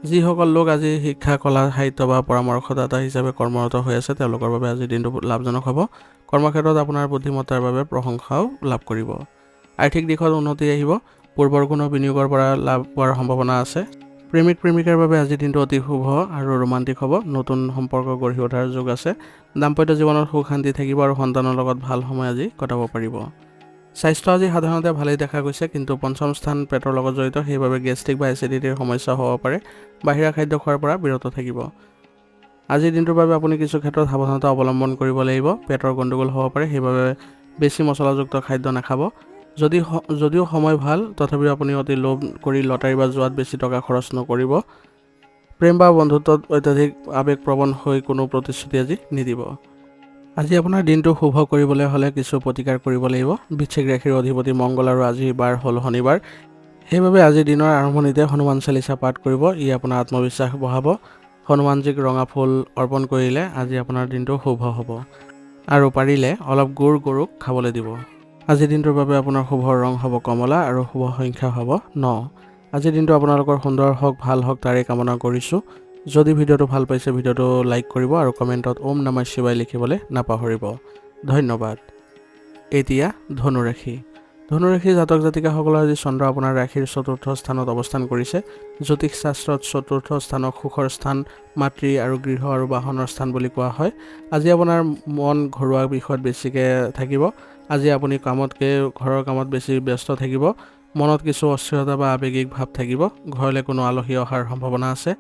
Speaker 1: যিসকল লোক আজি শিক্ষা, কলা, সাহিত্য বা পৰামৰ্শদাতা হিচাপে কৰ্মৰত হৈ আছে তেওঁলোকৰ বাবে আজি দিনটো লাভজনক হ'ব। কৰ্মক্ষেত্ৰত আপোনাৰ বুদ্ধিমত্তাৰ বাবে প্ৰশংসাও লাভ কৰিব। আৰ্থিক দিশত উন্নতি আহিব। পূৰ্বৰ কোনো বিনিয়োগৰ পৰা লাভ হোৱাৰ সম্ভাৱনা আছে। প্ৰেমিক প্ৰেমিকাৰ বাবে আজিৰ দিনটো অতি শুভ আৰু ৰোমান্টিক হ'ব। নতুন সম্পৰ্ক গঢ়ি উঠাৰ যোগ আছে। দাম্পত্য জীৱনত সুখ শান্তি থাকিব আৰু সন্তানৰ লগত ভাল সময় আজি কটাব পাৰিব। স্বাস্থ্য আজি সাধাৰণতে ভালেই দেখা গৈছে, কিন্তু পঞ্চম স্থান পেটৰ লগত জড়িত, সেইবাবে গেষ্ট্ৰিক বা এচিডিটিৰ সমস্যা হ'ব পাৰে। বাহিৰা খাদ্য খোৱাৰ পৰা বিৰত থাকিব। আজিৰ দিনটোৰ বাবে আপুনি কিছু ক্ষেত্ৰত সাৱধানতা অৱলম্বন কৰিব লাগিব। পেটৰ গণ্ডগোল হ'ব পাৰে, সেইবাবে বেছি মছলাযুক্ত খাদ্য নাখাব। যদিও সময় ভাল, তথাপিও আপুনি অতি লোভ কৰি লটাৰী বা জুৱাত বেছি টকা খৰচ নকৰিব। প্ৰেম বা বন্ধুত্বত অত্যাধিক আৱেগপ্ৰৱণ হৈ কোনো প্ৰতিশ্ৰুতি আজি নিদিব। আজি আপোনাৰ দিনটো শুভ কৰিবলৈ হ'লে কিছু প্ৰতিকাৰ কৰিব লাগিব। বৃশ্চিক ৰাশিৰ অধিপতি মংগল আৰু আজি বাৰ হ'ল শনিবাৰ। সেইবাবে আজিৰ দিনৰ আৰম্ভণিতে হনুমান চালিচা পাঠ কৰিব। ই আপোনাৰ আত্মবিশ্বাস বঢ়াব। হনুমানজীক ৰঙা ফুল অৰ্পণ কৰিলে আজি আপোনাৰ দিনটো শুভ হ'ব আৰু পাৰিলে অলপ গুড় গৰুক খাবলৈ দিব। আজিৰ দিনটোৰ বাবে আপোনাৰ শুভ ৰং হ'ব কমলা আৰু শুভ সংখ্যা হ'ব 9। আজিৰ দিনটো আপোনালোকৰ সুন্দৰ হওক, ভাল হওক তাৰে কামনা কৰিছোঁ। যদি ভিডিঅ'টো ভাল পাইছে ভিডিঅ'টো লাইক কৰিব আৰু কমেণ্টত ওম নমঃ শিৱায় লিখিবলৈ নাপাহৰিব। ধন্যবাদ। এতিয়া ধনুৰাশি। ধনুৰাশিৰ জাতক জাতিকাসকলৰ আজি চন্দ্ৰ আপোনাৰ ৰাশিৰ চতুৰ্থ স্থানত অৱস্থান কৰিছে। জ্যোতিষ শাস্ত্ৰত চতুৰ্থ স্থানক সুখৰ স্থান, মাতৃ আৰু গৃহ আৰু বাহনৰ স্থান বুলি কোৱা হয়। আজি আপোনাৰ মন ঘৰুৱা বিষয়ত বেছিকৈ থাকিব। আজি আপুনি কামতকৈ ঘৰৰ কামত বেছি ব্যস্ত থাকিব। মনত কিছু অস্থিৰতা বা আৱেগিক ভাৱ থাকিব। ঘৰলৈ কোনো আলহী অহাৰ সম্ভাৱনা আছে।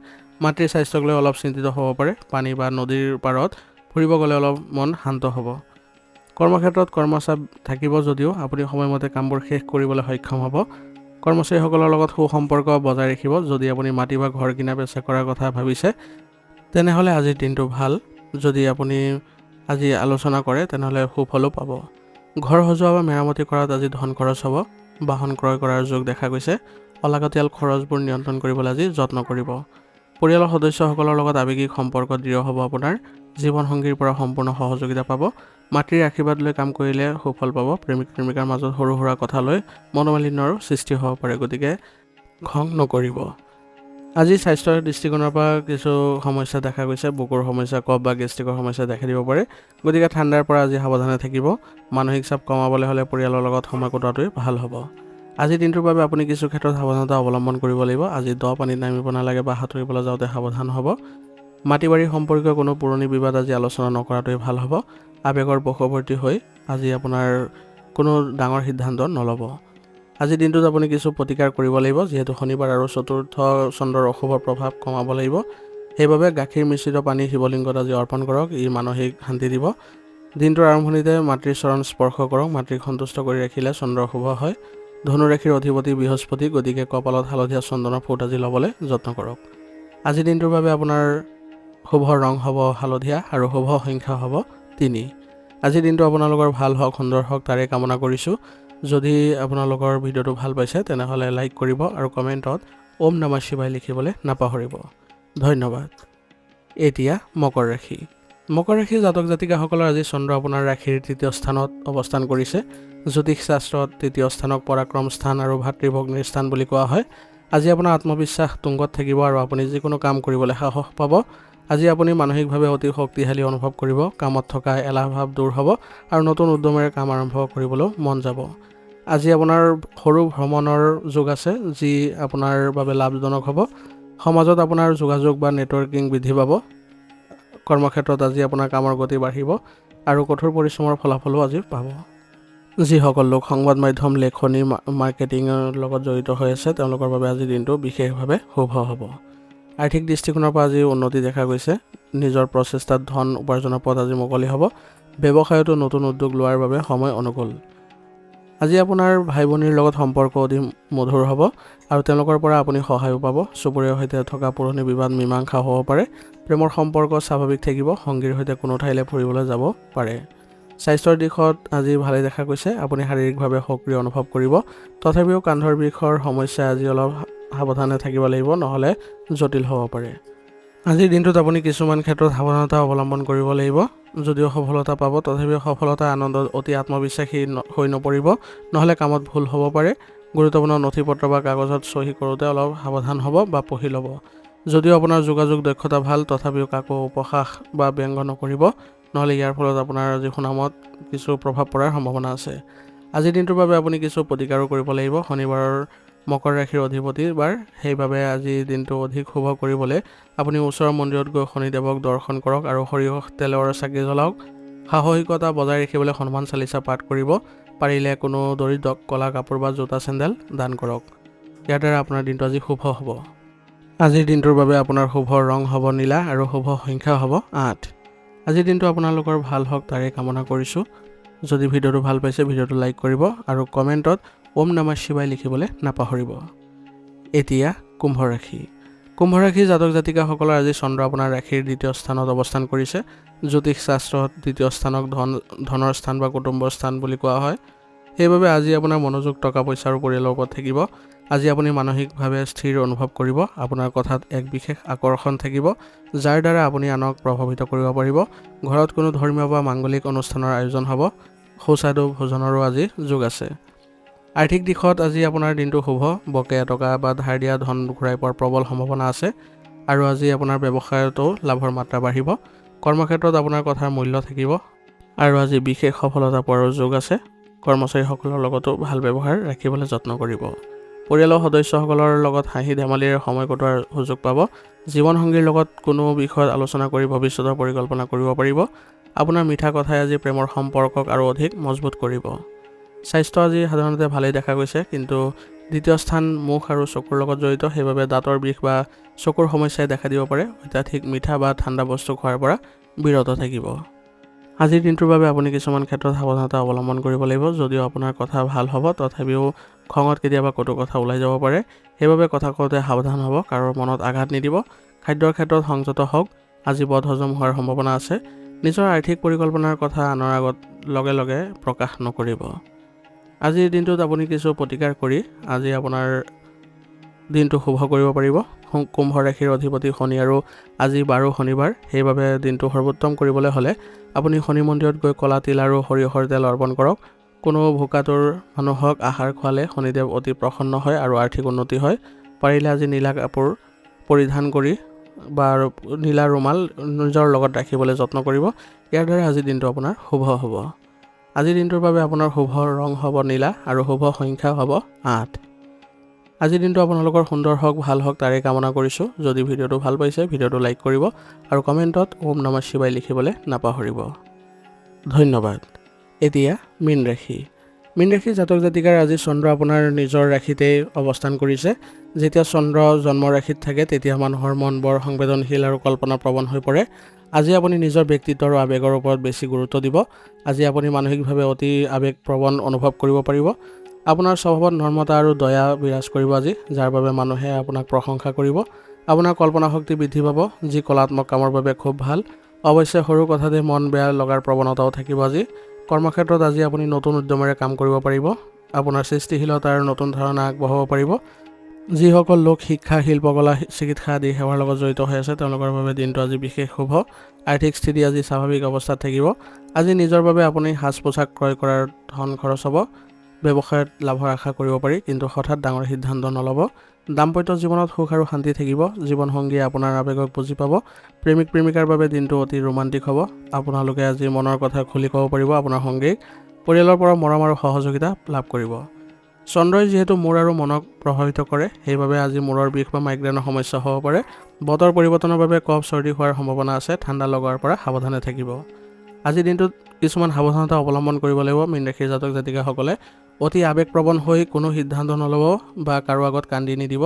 Speaker 1: মাতৃৰ স্বাস্থ্যক লৈ অলপ চিন্তিত হ'ব পাৰে। পানী বা নদীৰ পাৰত ফুৰিব গ'লে অলপ মন শান্ত হ'ব। কৰ্মক্ষেত্ৰত কৰ্মচাপ থাকিব যদিও আপুনি সময়মতে কামবোৰ শেষ কৰিবলৈ সক্ষম হ'ব। কৰ্মচাৰীসকলৰ লগত সুসম্পৰ্ক বজাই ৰাখিব। যদি আপুনি মাটি বা ঘৰ কিনা বেচা কৰাৰ কথা ভাবিছে তেনেহ'লে আজিৰ দিনটো ভাল। যদি আপুনি আজি আলোচনা কৰে তেনেহ'লে সুফলো পাব। ঘৰ সজোৱা বা মেৰামতি কৰাত আজি ধন খৰচ হ'ব। বাহন ক্ৰয় কৰাৰ যোগ দেখা গৈছে। অলাগতিয়াল খৰচবোৰ নিয়ন্ত্ৰণ কৰিবলৈ আজি যত্ন কৰিব। পৰিয়ালৰ সদস্যসকলৰ লগত আৱেগিক সম্পৰ্ক দৃঢ় হ'ব আপোনাৰ। জীৱনসংগীৰ পৰা সম্পূৰ্ণ সহযোগিতা পাব। মাতৃৰ আশীৰ্বাদ লৈ কাম কৰিলে সুফল পাব। প্ৰেমিক প্ৰেমিকাৰ মাজত সৰু সুৰা কথা লৈ মনোমালিন্যৰো সৃষ্টি হ'ব পাৰে, গতিকে খং নকৰিব। আজি স্বাস্থ্যৰ দৃষ্টিকোণৰ পৰা কিছু সমস্যা দেখা গৈছে। বুকুৰ সমস্যা, কফ বা গেষ্ট্ৰিকৰ সমস্যা দেখা দিব পাৰে, গতিকে ঠাণ্ডাৰ পৰা আজি সাৱধানে থাকিব। মানসিক চাপ কমাবলৈ হ'লে পৰিয়ালৰ লগত সময় কটোৱাটোৱেই ভাল হ'ব। আজিৰ দিনটোৰ বাবে আপুনি কিছু ক্ষেত্ৰত সাৱধানতা অৱলম্বন কৰিব লাগিব। আজি দ পানীত নামিব নালাগে বা সাঁতুৰিবলৈ যাওঁতে সাৱধান হ'ব। মাটি বাৰী সম্পৰ্কীয় কোনো পুৰণি বিবাদ আজি আলোচনা নকৰাটোৱেই ভাল হ'ব। আৱেগৰ বশৱৰ্তী হৈ আজি আপোনাৰ কোনো ডাঙৰ সিদ্ধান্ত নল'ব। আজিৰ দিনটোত আপুনি কিছু প্ৰতিকাৰ কৰিব লাগিব। যিহেতু শনিবাৰ আৰু চতুৰ্থ চন্দ্ৰৰ অশুভ প্ৰভাৱ কমাব লাগিব, সেইবাবে গাখীৰ মিশ্ৰিত পানী শিৱলিংগত আজি অৰ্পণ কৰক। ই মানসিক শান্তি দিব। দিনটোৰ আৰম্ভণিতে মাতৃৰ চৰণ স্পৰ্শ কৰক। মাতৃক সন্তুষ্ট কৰি ৰাখিলে চন্দ্ৰ শুভ হয়। ধনুৰাশিৰ অধিপতি বৃহস্পতি, গতিকে কপালত হালধীয়া চন্দনৰ ফুট আজি ল'বলৈ যত্ন কৰক। আজিৰ দিনটোৰ বাবে আপোনাৰ শুভ ৰং হ'ব হালধীয়া আৰু শুভ সংখ্যা হ'ব 3। আজিৰ দিনটো আপোনালোকৰ ভাল হওক, সুন্দৰ হওক তাৰে কামনা কৰিছোঁ। যদি আপোনালোকৰ ভিডিঅ'টো ভাল পাইছে তেনেহ'লে লাইক কৰিব আৰু কমেণ্টত ওম নমঃ শিৱায় লিখিবলৈ নাপাহৰিব। ধন্যবাদ। এতিয়া মকৰ ৰাশি। মকৰ ৰাশিৰ জাতক জাতিকাসকলৰ আজি চন্দ্ৰ আপোনাৰ ৰাশিৰ তৃতীয় স্থানত অৱস্থান কৰিছে। জ্যোতিষ শাস্ত্ৰত তৃতীয় স্থানক পৰাক্ৰম স্থান আৰু ভাতৃভগ্নীৰ স্থান বুলি কোৱা হয়। আজি আপোনাৰ আত্মবিশ্বাস তুংগত থাকিব আৰু আপুনি যিকোনো কাম কৰিবলৈ সাহস পাব। আজি আপুনি মানসিকভাৱে অতি শক্তিশালী অনুভৱ কৰিব। কামত থকা এলাহ ভাৱ দূৰ হ'ব আৰু নতুন উদ্যমেৰে কাম আৰম্ভ কৰিবলৈ মন যাব। আজি আপোনাৰ সৰু ভ্ৰমণৰ যোগ আছে, যি আপোনাৰ বাবে লাভজনক হ'ব। সমাজত আপোনাৰ যোগাযোগ বা নেটৱৰ্কিং বৃদ্ধি পাব। কৰ্মক্ষেত্ৰত আজি আপোনাৰ কামৰ গতি বাঢ়িব আৰু কঠোৰ পৰিশ্ৰমৰ ফলাফলো আজি পাব। যিসকল লোক সংবাদ মাধ্যম, লেখনি, মাৰ্কেটিঙৰ লগত জড়িত হৈ আছে তেওঁলোকৰ বাবে আজিৰ দিনটো বিশেষভাৱে শুভ হ'ব। আৰ্থিক দৃষ্টিকোণৰ পৰা আজি উন্নতি দেখা গৈছে। নিজৰ প্ৰচেষ্টাত ধন উপাৰ্জনৰ পথ আজি মুকলি হ'ব। ব্যৱসায়তো নতুন উদ্যোগ লোৱাৰ বাবে সময় অনুকূল। আজি আপোনাৰ ভাই ভনীৰ লগত সম্পৰ্ক অধিক মধুৰ হ'ব আৰু তেওঁলোকৰ পৰা আপুনি সহায়ো পাব। চুবুৰীয়াৰ সৈতে থকা পুৰণি বিবাদ মীমাংসা হ'ব পাৰে। প্ৰেমৰ সম্পৰ্ক স্বাভাৱিক থাকিব। সংগীৰ সৈতে কোনো ঠাইলৈ ফুৰিবলৈ যাব পাৰে। স্বাস্থ্যৰ দিশত আজি ভালেই দেখা গৈছে। আপুনি শাৰীৰিকভাৱে সক্ৰিয় অনুভৱ কৰিব। তথাপিও কান্ধৰ বিষৰ সমস্যা আজি অলপ সাৱধানে থাকিব লাগিব, নহ'লে জটিল হ'ব পাৰে। আজিৰ দিনটোত আপুনি কিছুমান ক্ষেত্ৰত সাৱধানতা অৱলম্বন কৰিব লাগিব। যদিও সফলতা পাব তথাপিও সফলতাৰ আনন্দত অতি আত্মবিশ্বাসী হৈ নপৰিব, নহ'লে কামত ভুল হ'ব পাৰে। গুৰুত্বপূৰ্ণ নথি পত্ৰ বা কাগজত চহী কৰোঁতে অলপ সাৱধান হ'ব বা পঢ়ি ল'ব। যদিও আপোনাৰ যোগাযোগ দক্ষতা ভাল তথাপিও কাকো উপহাস বা ব্যংগ নকৰিব, নহ'লে ইয়াৰ ফলত আপোনাৰ আজি সুনামত কিছু প্ৰভাৱ পৰাৰ সম্ভাৱনা আছে। আজিৰ দিনটোৰ বাবে আপুনি কিছু প্ৰতিকাৰো কৰিব লাগিব। শনিবাৰৰ মকৰ ৰাশিৰ অধিপতি বাৰ, সেইবাবে আজিৰ দিনটো অধিক শুভ কৰিবলৈ আপুনি ওচৰৰ মন্দিৰত গৈ শনিদেৱক দৰ্শন কৰক আৰু সৰিয়হ তেলৰ চাকি জ্বলাওক। সাহসিকতা বজাই ৰাখিবলৈ হনুমান চালিচা পাঠ কৰিব। পাৰিলে কোনো দৰিদ্ৰক ক'লা কাপোৰ বা জোতা চেণ্ডেল দান কৰক। ইয়াৰ দ্বাৰা আপোনাৰ দিনটো আজি শুভ হ'ব। আজিৰ দিনটোৰ বাবে আপোনাৰ শুভ ৰং হ'ব নীলা আৰু শুভ সংখ্যা হ'ব 8। আজিৰ দিনটো আপোনালোকৰ ভাল হওক তাৰে কামনা কৰিছোঁ। যদি ভিডিঅ'টো ভাল পাইছে ভিডিঅ'টো লাইক কৰিব আৰু কমেণ্টত ওম নমঃ শিৱায় লিখিবলৈ নাপাহৰিব। এতিয়া কুম্ভ ৰাশি। কুম্ভ ৰাশিৰ জাতক জাতিকাসকলৰ আজি চন্দ্ৰ আপোনাৰ ৰাশিৰ দ্বিতীয় স্থানত অৱস্থান কৰিছে। জ্যোতিষ শাস্ত্ৰত দ্বিতীয় স্থানক ধনৰ স্থান বা কুটুম্বৰ স্থান বুলি কোৱা হয়। সেইবাবে আজি আপোনাৰ মনোযোগ টকা পইচা আৰু পৰিয়ালৰ ওপৰত থাকিব। আজি আপুনি মানসিকভাৱে স্থিৰ অনুভৱ কৰিব। আপোনাৰ কথাত এক বিশেষ আকৰ্ষণ থাকিব, যাৰ দ্বাৰা আপুনি আনক প্ৰভাৱিত কৰিব পাৰিব। ঘৰত কোনো ধৰ্মীয় বা মাংগলিক অনুষ্ঠানৰ আয়োজন হ'ব। সুস্বাদু ভোজনৰো আজি যোগ আছে। আৰ্থিক দিশত আজি আপোনাৰ দিনটো শুভ। বকেয়া টকা বা ধাৰ দিয়া ধন ঘূৰাই পোৱাৰ প্ৰবল সম্ভাৱনা আছে আৰু আজি আপোনাৰ ব্যৱসায়তো লাভৰ মাত্ৰা বাঢ়িব। কৰ্মক্ষেত্ৰত আপোনাৰ কথাৰ মূল্য থাকিব আৰু আজি বিশেষ সফলতা পোৱাৰো যোগ আছে। কৰ্মচাৰীসকলৰ লগতো ভাল ব্যৱহাৰ ৰাখিবলৈ যত্ন কৰিব। পৰিয়ালৰ সদস্যসকলৰ লগত হাঁহি ধেমালিৰে সময় কটোৱাৰ সুযোগ পাব। জীৱনসংগীৰ লগত কোনো বিষয়ত আলোচনা কৰি ভৱিষ্যতৰ পৰিকল্পনা কৰিব পাৰিব। আপোনাৰ মিঠা কথাই আজি প্ৰেমৰ সম্পৰ্কক আৰু অধিক মজবুত কৰিব। স্বাস্থ্য আজি সাধাৰণতে ভালেই দেখা গৈছে, কিন্তু দ্বিতীয় স্থান মুখ আৰু চকুৰ লগত জড়িত, সেইবাবে দাঁতৰ বিষ বা চকুৰ সমস্যাই দেখা দিব পাৰে। অত্যাধিক মিঠা বা ঠাণ্ডা বস্তু খোৱাৰ পৰা বিৰত থাকিব। আজিৰ দিনটোৰ বাবে আপুনি কিছুমান ক্ষেত্ৰত সাৱধানতা অৱলম্বন কৰিব লাগিব। যদিও আপোনাৰ কথা ভাল হ'ব তথাপিও খঙত কেতিয়াবা কটু কথা ওলাই যাব পাৰে। সেইবাবে কথা কওঁতে সাৱধান হ'ব, কাৰো মনত আঘাত নিদিব। খাদ্যৰ ক্ষেত্ৰত সংযত হওক। আজি বদহজম হোৱাৰ সম্ভাৱনা আছে। নিজৰ আৰ্থিক পৰিকল্পনাৰ কথা আনৰ আগত লগে লগে প্ৰকাশ নকৰিব। আজিৰ দিনটোত আপুনি কিছু প্ৰতিকাৰ কৰি আজি আপোনাৰ দিনটো শুভ কৰিব পাৰিব। কুম্ভ ৰাশিৰ অধিপতি শনি আৰু আজি 12 শনিবাৰ, সেইবাবে দিনটো সৰ্বোত্তম কৰিবলৈ হ'লে আপুনি শনি মন্দিৰত গৈ ক'লা তিল আৰু সৰিয়হৰ তেল অৰ্পণ কৰক। কোনো ভোকাতুৰ মানুহক আহাৰ খোৱালে শনিদেৱ অতি প্ৰসন্ন হয় আৰু আৰ্থিক উন্নতি হয়। পাৰিলে আজি নীলা কাপোৰ পৰিধান কৰি বা নীলা ৰুমাল নিজৰ লগত ৰাখিবলৈ যত্ন কৰিব। ইয়াৰ দ্বাৰা আজিৰ দিনটো আপোনাৰ শুভ হ'ব। আজিৰ দিনটোৰ বাবে আপোনাৰ শুভ ৰং হ'ব নীলা আৰু শুভ সংখ্যা হ'ব 8। আজিৰ দিনটো আপোনালোকৰ সুন্দৰ হওক, ভাল হওক তাৰে কামনা কৰিছোঁ। যদি ভিডিঅ'টো ভাল পাইছে ভিডিঅ'টো লাইক কৰিব আৰু কমেণ্টত ওম নমঃ শিৱায় লিখিবলৈ নাপাহৰিব। ধন্যবাদ। এতিয়া মীন ৰাশি। মীন ৰাশিৰ জাতক জাতিকাৰ আজি চন্দ্ৰ আপোনাৰ নিজৰ ৰাশিতেই অৱস্থান কৰিছে। যেতিয়া চন্দ্ৰ জন্ম ৰাশিত থাকে তেতিয়া মানুহৰ মন বৰ সংবেদনশীল আৰু কল্পনাপ্ৰৱণ হৈ পৰে। আজি আপুনি নিজৰ ব্যক্তিত্ব আৰু আৱেগৰ ওপৰত বেছি গুৰুত্ব দিব। আজি আপুনি মানসিকভাৱে অতি আৱেগপ্ৰৱণ অনুভৱ কৰিব পাৰিব। আপোনাৰ স্বভাৱত নম্ৰতা আৰু দয়া বিৰাজ কৰিব আজি, যাৰ বাবে মানুহে আপোনাক প্ৰশংসা কৰিব। আপোনাৰ কল্পনা শক্তি বৃদ্ধি পাব, যি কলাত্মক কামৰ বাবে খুব ভাল। অৱশ্যে সৰু কথাতে মন বেয়া লগাৰ প্ৰৱণতাও থাকিব আজি। কৰ্মক্ষেত্ৰত আজি আপুনি নতুন উদ্যমেৰে কাম কৰিব পাৰিব। আপোনাৰ সৃষ্টিশীলতা আৰু নতুন ধাৰণা আগবঢ়াব পাৰিব। যিসকল লোক শিক্ষা, শিল্পকলা, চিকিৎসা আদি সেৱাৰ লগত জড়িত হৈ আছে তেওঁলোকৰ বাবে দিনটো আজি বিশেষ শুভ। আৰ্থিক স্থিতি আজি স্বাভাৱিক অৱস্থাত থাকিব। আজি নিজৰ বাবে আপুনি সাজ পোছাক ক্ৰয় কৰাৰ ধন খৰচ হ'ব। ব্যৱসায়ত লাভৰ আশা কৰিব পাৰি, কিন্তু হঠাৎ ডাঙৰ সিদ্ধান্ত নল'ব। দাম্পত্য জীৱনত সুখ আৰু শান্তি থাকিব। জীৱনসংগীয়ে আপোনাৰ আৱেগক বুজি পাব। প্ৰেমিক প্ৰেমিকাৰ বাবে দিনটো অতি ৰোমান্টিক হ'ব। আপোনালোকে আজি মনৰ কথা খুলি ক'ব পাৰিব আপোনাৰ সংগীক। পৰিয়ালৰ পৰা মৰম আৰু সহযোগিতা লাভ কৰিব। চন্দ্ৰই যিহেতু মূৰ আৰু মনক প্ৰভাৱিত কৰে, সেইবাবে আজি মূৰৰ বিষ বা মাইগ্ৰেনৰ সমস্যা হ'ব পাৰে। বতৰ পৰিৱৰ্তনৰ বাবে কফ চৰ্দি হোৱাৰ সম্ভাৱনা আছে। ঠাণ্ডা লগাৰ পৰা সাৱধানে থাকিব। আজিৰ দিনটোত কিছুমান সাৱধানতা অৱলম্বন কৰিব লাগিব। মীন ৰাশিৰ জাতক জাতিকাসকলে অতি আৱেগপ্ৰৱণ হৈ কোনো সিদ্ধান্ত নল'ব বা কাৰো আগত কান্দি নিদিব।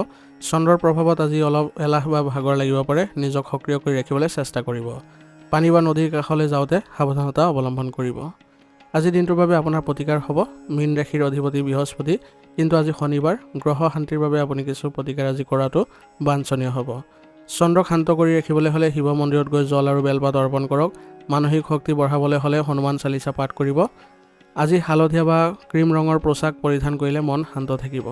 Speaker 1: চন্দ্ৰৰ প্ৰভাৱত আজি অলপ এলাহ বা ভাগৰ লাগিব পাৰে। নিজক সক্ৰিয় কৰি ৰাখিবলৈ চেষ্টা কৰিব। পানী বা নদীৰ কাষলৈ যাওঁতে সাৱধানতা অৱলম্বন কৰিব। আজিৰ দিনটোৰ বাবে আপোনাৰ প্ৰতিকাৰ হ'ব মীন ৰাশিৰ অধিপতি বৃহস্পতি, কিন্তু আজি শনিবাৰ। গ্ৰহ শান্তিৰ বাবে আপুনি কিছু প্ৰতিকাৰ আজি কৰাটো বাঞ্ছনীয় হ'ব। চন্দ্ৰক শান্ত কৰি ৰাখিবলৈ হ'লে শিৱ মন্দিৰত গৈ জল আৰু বেলপাত অৰ্পণ কৰক। মানসিক শক্তি বঢ়াবলৈ হ'লে হনুমান চালিচা পাঠ কৰিব। আজি হালধীয়া বা ক্ৰীম ৰঙৰ পোছাক পৰিধান কৰিলে মন শান্ত থাকিব।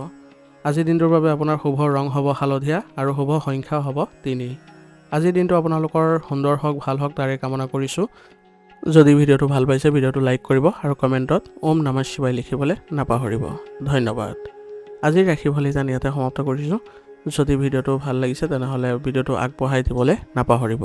Speaker 1: আজিৰ দিনটোৰ বাবে আপোনাৰ শুভ ৰং হ'ব হালধীয়া আৰু শুভ সংখ্যা হ'ব 3। আজিৰ দিনটো আপোনালোকৰ সুন্দৰ হওক, ভাল হওক তাৰে কামনা কৰিছোঁ। যদি ভিডিঅ'টো ভাল পাইছে ভিডিঅ'টো লাইক কৰিব আৰু কমেণ্টত ওম নমঃ শিৱায় লিখিবলৈ নাপাহৰিব। ধন্যবাদ। আজিৰ ৰাশিফল জানি ইয়াতে সমাপ্ত কৰিছোঁ। যদি ভিডিঅ'টো ভাল লাগিছে তেনেহ'লে ভিডিঅ'টো আগবঢ়াই দিবলৈ নাপাহৰিব।